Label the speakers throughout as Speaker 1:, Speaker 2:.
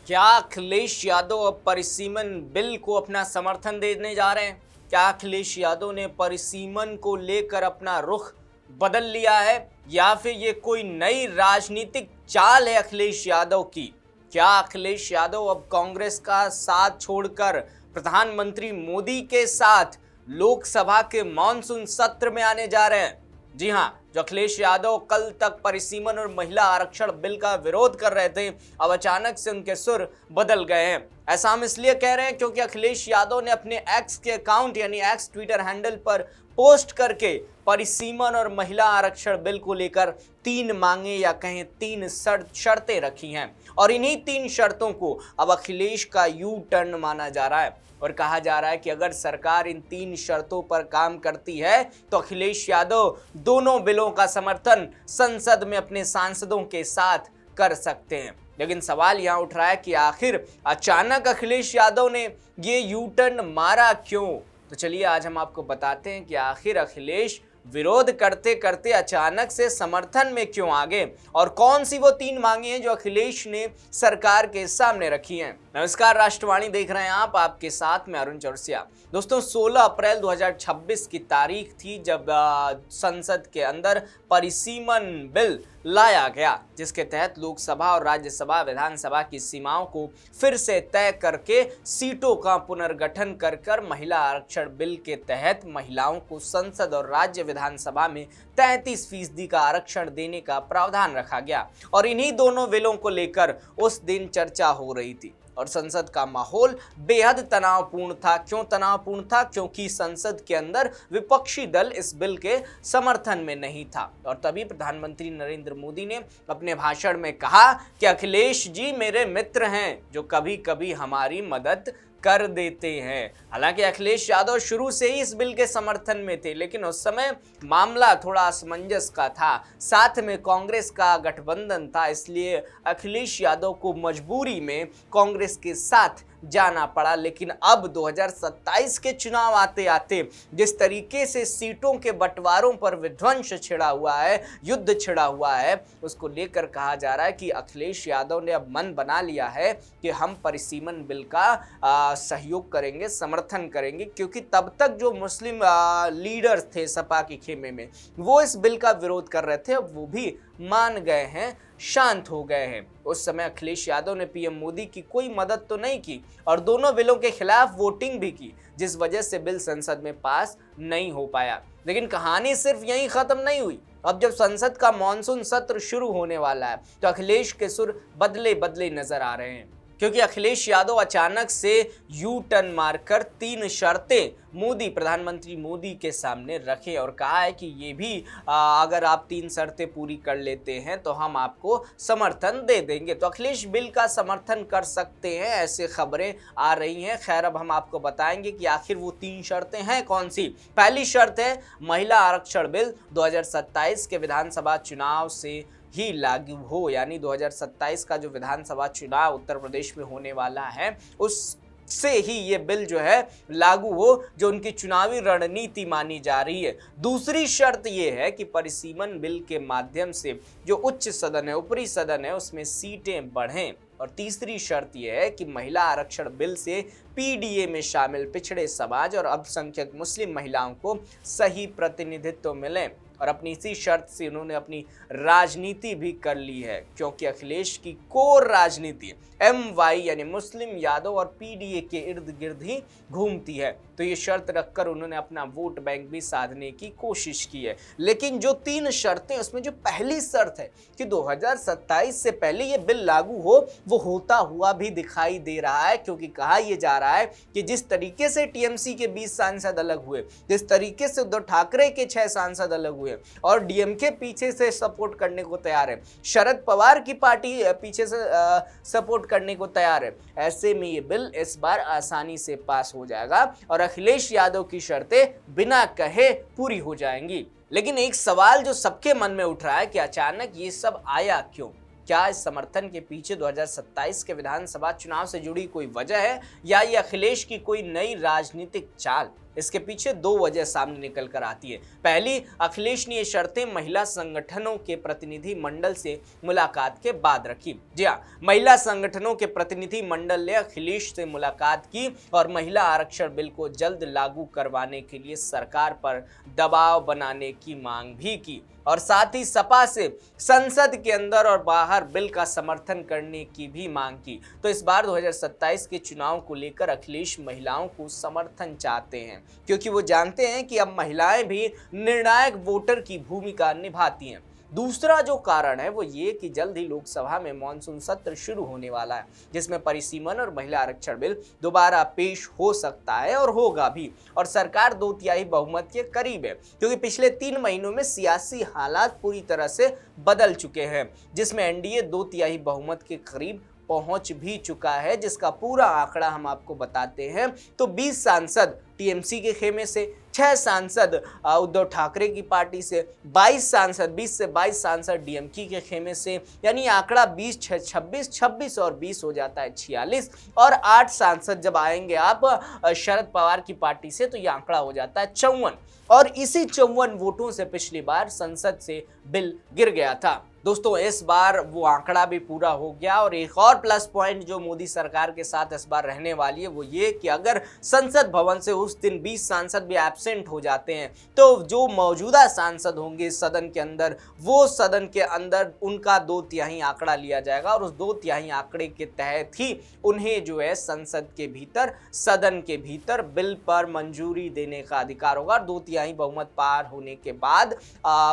Speaker 1: क्या अखिलेश यादव अब परिसीमन बिल को अपना समर्थन देने जा रहे हैं? क्या अखिलेश यादव ने परिसीमन को लेकर अपना रुख बदल लिया है या फिर ये कोई नई राजनीतिक चाल है अखिलेश यादव की? क्या अखिलेश यादव अब कांग्रेस का साथ छोड़कर प्रधानमंत्री मोदी के साथ लोकसभा के मॉनसून सत्र में आने जा रहे हैं? जी हां, जो अखिलेश यादव कल तक परिसीमन और महिला आरक्षण बिल का विरोध कर रहे थे, अब अचानक से उनके सुर बदल गए हैं। ऐसा हम इसलिए कह रहे हैं क्योंकि अखिलेश यादव ने अपने एक्स के अकाउंट यानी एक्स ट्विटर हैंडल पर पोस्ट करके परिसीमन और महिला आरक्षण बिल को लेकर 3 मांगे या कहें 3 शर्तें रखी हैं और इन्हीं 3 शर्तों को अब अखिलेश का यू टर्न माना जा रहा है और कहा जा रहा है कि अगर सरकार इन 3 शर्तों पर काम करती है तो अखिलेश यादव दोनों बिलों का समर्थन संसद में अपने सांसदों के साथ कर सकते हैं। लेकिन सवाल यहां उठ रहा है कि आखिर अचानक अखिलेश यादव ने ये यू टर्न मारा क्यों? तो चलिए आज हम आपको बताते हैं कि आखिर अखिलेश विरोध करते करते अचानक से समर्थन में क्यों आ गए और कौन सी वो 3 मांगे हैं जो अखिलेश ने सरकार के सामने रखी हैं। नमस्कार, राष्ट्रवाणी देख रहे हैं आप, आपके साथ में अरुण चौरसिया। दोस्तों 16 अप्रैल 2026 की तारीख थी जब संसद के अंदर परिसीमन बिल लाया गया, जिसके तहत लोकसभा और राज्यसभा विधानसभा की सीमाओं को फिर से तय करके सीटों का पुनर्गठन कर महिला आरक्षण बिल के तहत महिलाओं को संसद और राज्य विधानसभा में 33% का आरक्षण देने का प्रावधान रखा गया और इन्हीं दोनों बिलों को लेकर उस दिन चर्चा हो रही थी और संसद का माहौल बेहद तनावपूर्ण था। क्यों तनावपूर्ण था? क्योंकि संसद के अंदर विपक्षी दल इस बिल के समर्थन में नहीं था और तभी प्रधानमंत्री नरेंद्र मोदी ने अपने भाषण में कहा कि अखिलेश जी मेरे मित्र हैं जो कभी कभी हमारी मदद कर देते हैं। हालांकि अखिलेश यादव शुरू से ही इस बिल के समर्थन में थे, लेकिन उस समय मामला थोड़ा असमंजस का था, साथ में कांग्रेस का गठबंधन था, इसलिए अखिलेश यादव को मजबूरी में कांग्रेस के साथ जाना पड़ा। लेकिन अब 2027 के चुनाव आते आते जिस तरीके से सीटों के बंटवारों पर विध्वंस छिड़ा हुआ है, युद्ध छिड़ा हुआ है, उसको लेकर कहा जा रहा है कि अखिलेश यादव ने अब मन बना लिया है कि हम परिसीमन बिल का सहयोग करेंगे, समर्थन करेंगे, क्योंकि तब तक जो मुस्लिम लीडर्स थे सपा के खेमे में वो इस बिल का विरोध कर रहे थे, अब वो भी मान गए हैं, शांत हो गए हैं। उस समय अखिलेश यादव ने पीएम मोदी की कोई मदद तो नहीं की और दोनों बिलों के खिलाफ वोटिंग भी की, जिस वजह से बिल संसद में पास नहीं हो पाया। लेकिन कहानी सिर्फ यहीं खत्म नहीं हुई। अब जब संसद का मॉनसून सत्र शुरू होने वाला है तो अखिलेश के सुर बदले बदले नजर आ रहे हैं, क्योंकि अखिलेश यादव अचानक से यू टर्न मारकर 3 शर्तें प्रधानमंत्री मोदी के सामने रखे और कहा है कि ये भी अगर आप 3 शर्तें पूरी कर लेते हैं तो हम आपको समर्थन दे देंगे। तो अखिलेश बिल का समर्थन कर सकते हैं, ऐसे खबरें आ रही हैं। खैर, अब हम आपको बताएंगे कि आखिर वो 3 शर्तें हैं कौन सी। पहली शर्त है महिला आरक्षण बिल 2027 के विधानसभा चुनाव से ही लागू हो, यानी 2027 का जो विधानसभा चुनाव उत्तर प्रदेश में होने वाला है उससे ही ये बिल जो है लागू हो, जो उनकी चुनावी रणनीति मानी जा रही है। दूसरी शर्त ये है कि परिसीमन बिल के माध्यम से जो उच्च सदन है, ऊपरी सदन है, उसमें सीटें बढ़ें। और तीसरी शर्त यह है कि महिला आरक्षण बिल से पीडीए में शामिल पिछड़े समाज और अल्पसंख्यक मुस्लिम महिलाओं को सही प्रतिनिधित्व मिले। और अपनी इसी शर्त से उन्होंने अपनी राजनीति भी कर ली है, क्योंकि अखिलेश की कोर राजनीति MY यानी मुस्लिम, यादव और पीडीए के इर्द गिर्द ही घूमती है। तो ये शर्त रखकर उन्होंने अपना वोट बैंक भी साधने की कोशिश की है। लेकिन जो 3 शर्तें, उसमें जो पहली शर्त है कि 2027 से पहले ये बिल लागू हो, वो होता हुआ भी दिखाई दे रहा है, क्योंकि कहा यह जा रहा है कि जिस तरीके से टीएमसी के 20 सांसद अलग हुए, जिस तरीके से उद्धव ठाकरे के 6 सांसद अलग हुए और डीएमके पीछे से सपोर्ट करने को तैयार है, शरद पवार की पार्टी पीछे से सपोर्ट करने को तैयार है, ऐसे में ये बिल इस बार आसानी से पास हो जाएगा और अखिलेश यादव की शर्तें बिना कहे पूरी हो जाएंगी। लेकिन एक सवाल जो सबके मन में उठ रहा है कि अचानक ये सब आया क्यों? क्या इस समर्थन के पीछे 2027 के विधानसभा चुनाव से जुड़ी कोई वजह है या ये अखिलेश की कोई नई राजनीतिक चाल? इसके पीछे दो वजह सामने निकल कर आती है। पहली, अखिलेश ने ये शर्तें महिला संगठनों के प्रतिनिधि मंडल से मुलाकात के बाद रखी। जी हाँ, महिला संगठनों के प्रतिनिधि मंडल ने अखिलेश से मुलाकात की और महिला आरक्षण बिल को जल्द लागू करवाने के लिए सरकार पर दबाव बनाने की मांग भी की और साथ ही सपा से संसद के अंदर और बाहर बिल का समर्थन करने की भी मांग की। तो इस बार 2027 के चुनाव को लेकर अखिलेश महिलाओं को समर्थन चाहते हैं, क्योंकि वो जानते हैं कि अब महिलाएं भी निर्णायक वोटर की भूमिका निभाती हैं। दूसरा जो कारण है वो ये कि जल्द ही लोकसभा में मानसून सत्र शुरू होने वाला है, जिसमें परिसीमन और महिला आरक्षण बिल दोबारा पेश हो सकता है और होगा भी। और सरकार 2/3 बहुमत के करीब है, क्योंकि पिछले 3 महीनों में सियासी हालात पूरी तरह से बदल चुके हैं, जिसमें एनडीए 2/3 बहुमत के करीब पहुंच भी चुका है, जिसका पूरा आंकड़ा हम आपको बताते हैं। तो 20 सांसद टीएमसी के खेमे से, 6 सांसद उद्धव ठाकरे की पार्टी से, 20 से 22 सांसद डीएमके के खेमे से, यानी आंकड़ा 20, 26, 26 और 20 हो जाता है 46। और 8 सांसद जब आएंगे आप शरद पवार की पार्टी से, तो यह आंकड़ा हो जाता है 54। और इसी 54 वोटों से पिछली बार संसद से बिल गिर गया था। दोस्तों, इस बार वो आंकड़ा भी पूरा हो गया। और एक और प्लस पॉइंट जो मोदी सरकार के साथ इस बार रहने वाली है वो ये कि अगर संसद भवन से उस दिन 20 सांसद भी एब्सेंट हो जाते हैं, तो जो मौजूदा सांसद होंगे सदन के अंदर, वो सदन के अंदर उनका 2/3 आंकड़ा लिया जाएगा और उस 2/3 आंकड़े के तहत ही उन्हें जो है संसद के भीतर, सदन के भीतर बिल पर मंजूरी देने का अधिकार होगा। और 2/3 बहुमत पार होने के बाद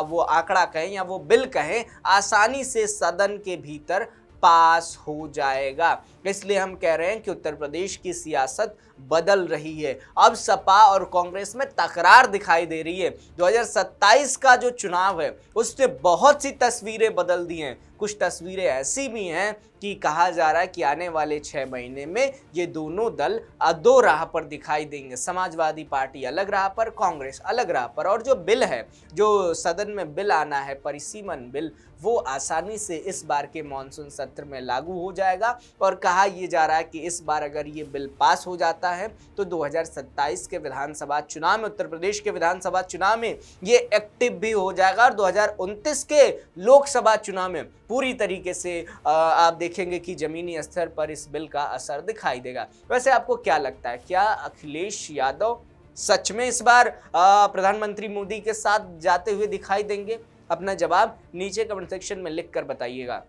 Speaker 1: वो आंकड़ा कहें या वो बिल कहें, आसानी से सदन के भीतर पास हो जाएगा। इसलिए हम कह रहे हैं कि उत्तर प्रदेश की सियासत बदल रही है। अब सपा और कांग्रेस में तकरार दिखाई दे रही है। 2027 का जो चुनाव है उसने बहुत सी तस्वीरें बदल दी हैं। कुछ तस्वीरें ऐसी भी हैं कि कहा जा रहा है कि आने वाले 6 महीने में ये दोनों दल दो राह पर दिखाई देंगे। समाजवादी पार्टी अलग राह पर, कांग्रेस अलग राह पर। और जो बिल है, जो सदन में बिल आना है, परिसीमन बिल, वो आसानी से इस बार के मानसून सत्र में लागू हो जाएगा। और कहा यह जा रहा है कि इस बार अगर ये बिल पास हो जाता है तो 2027 के विधानसभा चुनाव में, उत्तर प्रदेश के विधानसभा चुनाव में ये एक्टिव भी हो जाएगा। और 2029 के लोकसभा चुनाव में पूरी तरीके से आप देखेंगे कि जमीनी स्तर पर इस बिल का असर दिखाई देगा। वैसे आपको क्या लगता है, क्या अखिलेश यादव सच में इस बार प्रधानमंत्री मोदी के साथ जाते हुए दिखाई देंगे? अपना जवाब नीचे कमेंट सेक्शन में लिखकर बताइएगा।